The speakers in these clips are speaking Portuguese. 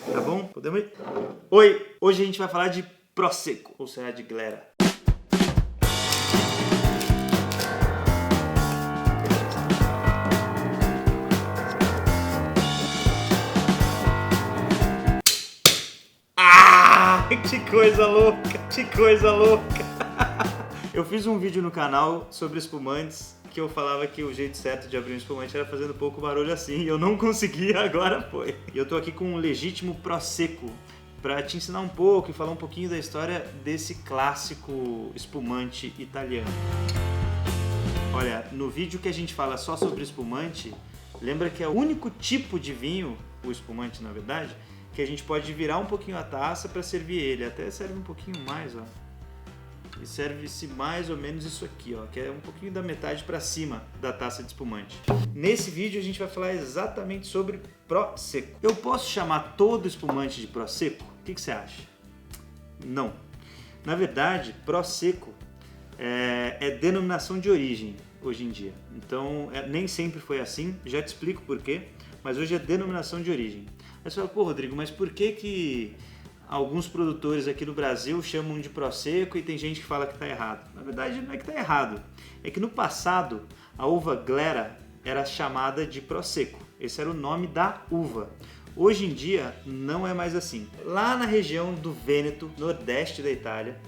Tá bom? Podemos ir? Oi! Hoje a gente vai falar de Prosecco, ou será de Glera? Ah! Que coisa louca! Que coisa louca! Eu fiz um vídeo no canal sobre espumantes que eu falava que o jeito certo de abrir um espumante era fazendo pouco barulho assim, e eu não consegui, agora foi. E eu tô aqui com um legítimo Prosecco para te ensinar um pouco e falar um pouquinho da história desse clássico espumante italiano. Olha, no vídeo que a gente fala só sobre espumante, lembra que é o único tipo de vinho, o espumante na verdade, que a gente pode virar um pouquinho a taça para servir ele, até serve um pouquinho mais, ó. E serve-se mais ou menos isso aqui, ó, que é um pouquinho da metade para cima da taça de espumante. Nesse vídeo a gente vai falar exatamente sobre Prosecco. Eu posso chamar todo espumante de Prosecco? O que você acha? Não. Na verdade, Prosecco é denominação de origem hoje em dia. Então, nem sempre foi assim, já te explico por quê, mas hoje é denominação de origem. Aí você fala, pô, Rodrigo, mas por que alguns produtores aqui no Brasil chamam de Prosecco e tem gente que fala que está errado? Na verdade, não é que está errado. É que no passado, a uva Glera era chamada de Prosecco. Esse era o nome da uva. Hoje em dia, não é mais assim. Lá na região do Vêneto, nordeste da Itália,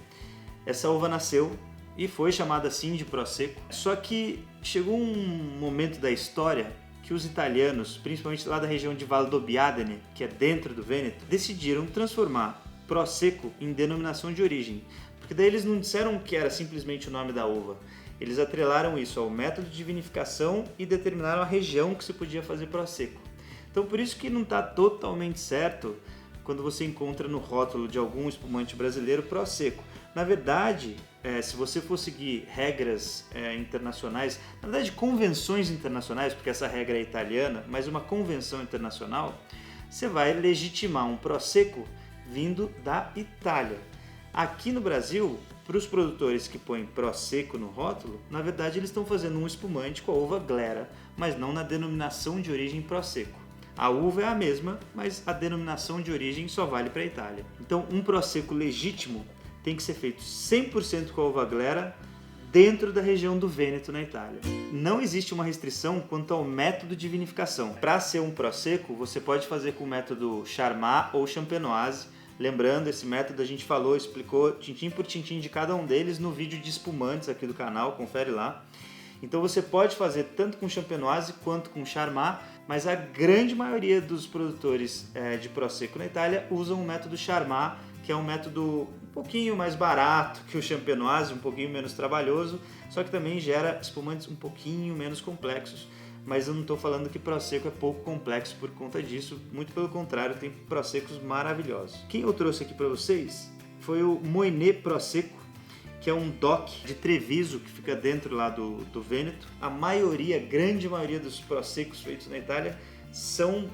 essa uva nasceu e foi chamada assim de Prosecco. Só que chegou um momento da história que os italianos, principalmente lá da região de Valdobbiadene, que é dentro do Vêneto, decidiram transformar Prosecco em denominação de origem. Porque daí eles não disseram que era simplesmente o nome da uva. Eles atrelaram isso ao método de vinificação e determinaram a região que se podia fazer Prosecco. Então por isso que não está totalmente certo quando você encontra no rótulo de algum espumante brasileiro Prosecco. Na verdade, se você for seguir regras internacionais, na verdade convenções internacionais, porque essa regra é italiana, mas uma convenção internacional, você vai legitimar um Prosecco vindo da Itália. Aqui no Brasil, para os produtores que põem Prosecco no rótulo, na verdade eles estão fazendo um espumante com a uva Glera, mas não na denominação de origem Prosecco. A uva é a mesma, mas a denominação de origem só vale para a Itália. Então, um Prosecco legítimo tem que ser feito 100% com a uva Glera dentro da região do Vêneto, na Itália. Não existe uma restrição quanto ao método de vinificação. Para ser um Prosecco, você pode fazer com o método Charmat ou Champenoise. Lembrando, esse método a gente falou, explicou tintim por tintim de cada um deles no vídeo de espumantes aqui do canal, confere lá. Então você pode fazer tanto com Champenoise quanto com Charmat, mas a grande maioria dos produtores de Prosecco na Itália usam o método Charmat, que é um método um pouquinho mais barato que o Champenoise, um pouquinho menos trabalhoso, só que também gera espumantes um pouquinho menos complexos. Mas eu não estou falando que Prosecco é pouco complexo por conta disso, muito pelo contrário, tem Proseccos maravilhosos. Quem eu trouxe aqui para vocês foi o Moinè Prosecco, que é um DOC de Treviso, que fica dentro lá do Vêneto. A maioria, grande maioria dos Proseccos feitos na Itália são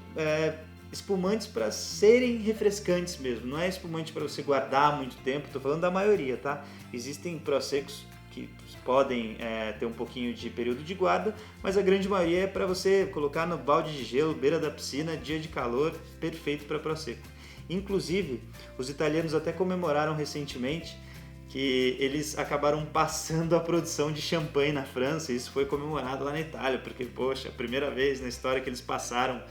espumantes para serem refrescantes mesmo, não é espumante para você guardar muito tempo, estou falando da maioria, tá? Existem Proseccos que podem ter um pouquinho de período de guarda, mas a grande maioria é para você colocar no balde de gelo, beira da piscina, dia de calor, perfeito para Prosecco. Inclusive, os italianos até comemoraram recentemente que eles acabaram passando a produção de champanhe na França, e isso foi comemorado lá na Itália, porque, poxa, a primeira vez na história que eles passaram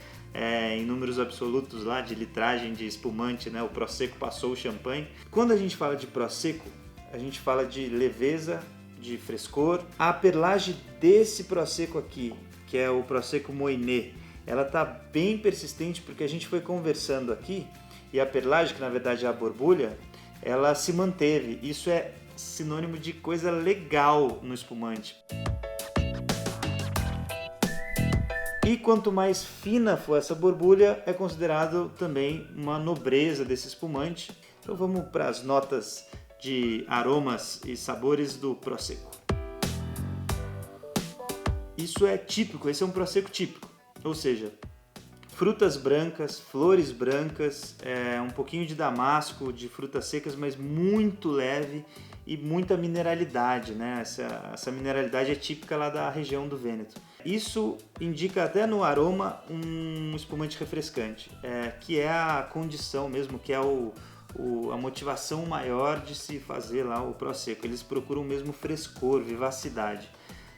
em números absolutos lá de litragem de espumante, né? O Prosecco passou o champanhe. Quando a gente fala de Prosecco, a gente fala de leveza, de frescor. A perlage desse Prosecco aqui, que é o Prosecco Moinè, ela tá bem persistente porque a gente foi conversando aqui e a perlage, que na verdade é a borbulha, ela se manteve. Isso é sinônimo de coisa legal no espumante. E quanto mais fina for essa borbulha, é considerado também uma nobreza desse espumante. Então vamos para as notas de aromas e sabores do Prosecco. Isso é típico, esse é um Prosecco típico, ou seja, frutas brancas, flores brancas, um pouquinho de damasco, de frutas secas, mas muito leve e muita mineralidade, né? Essa mineralidade é típica lá da região do Vêneto. Isso indica até no aroma um espumante refrescante, que é a condição mesmo, que é a motivação maior de se fazer lá o Prosecco. Eles procuram mesmo frescor, vivacidade.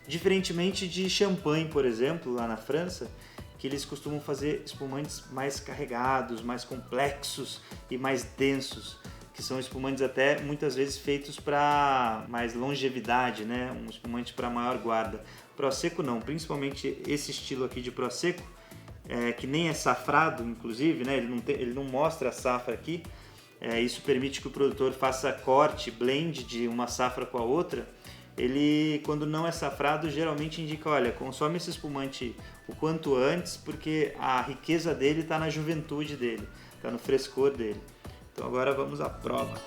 Diferentemente de champanhe, por exemplo, lá na França, que eles costumam fazer espumantes mais carregados, mais complexos e mais densos, que são espumantes até muitas vezes feitos para mais longevidade, né? Um espumante para maior guarda. Prosecco não, principalmente esse estilo aqui de Prosecco, que nem é safrado, inclusive, né? Ele não mostra a safra aqui. Isso permite que o produtor faça corte, blend de uma safra com a outra. Ele, quando não é safrado, geralmente indica, olha, consome esse espumante o quanto antes, porque a riqueza dele está na juventude dele, está no frescor dele. Então agora vamos à prova.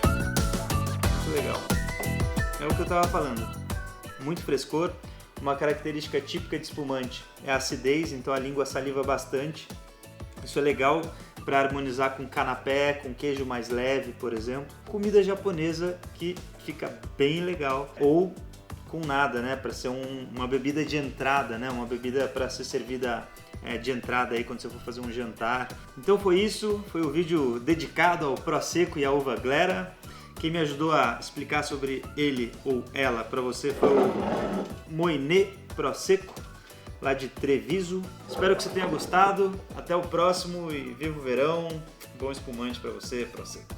Muito legal. É o que eu estava falando. Muito frescor. Uma característica típica de espumante é a acidez, então a língua saliva bastante. Isso é legal para harmonizar com canapé, com queijo mais leve, por exemplo. Comida japonesa que fica bem legal, ou com nada, né? Para ser uma bebida de entrada, né? Uma bebida para ser servida de entrada aí quando você for fazer um jantar. Então foi isso, foi o vídeo dedicado ao Prosecco e à uva glera. Quem me ajudou a explicar sobre ele ou ela para você foi o Moinet Prosecco, lá de Treviso. Espero que você tenha gostado. Até o próximo e viva o verão. Bom espumante para você, Prosecco.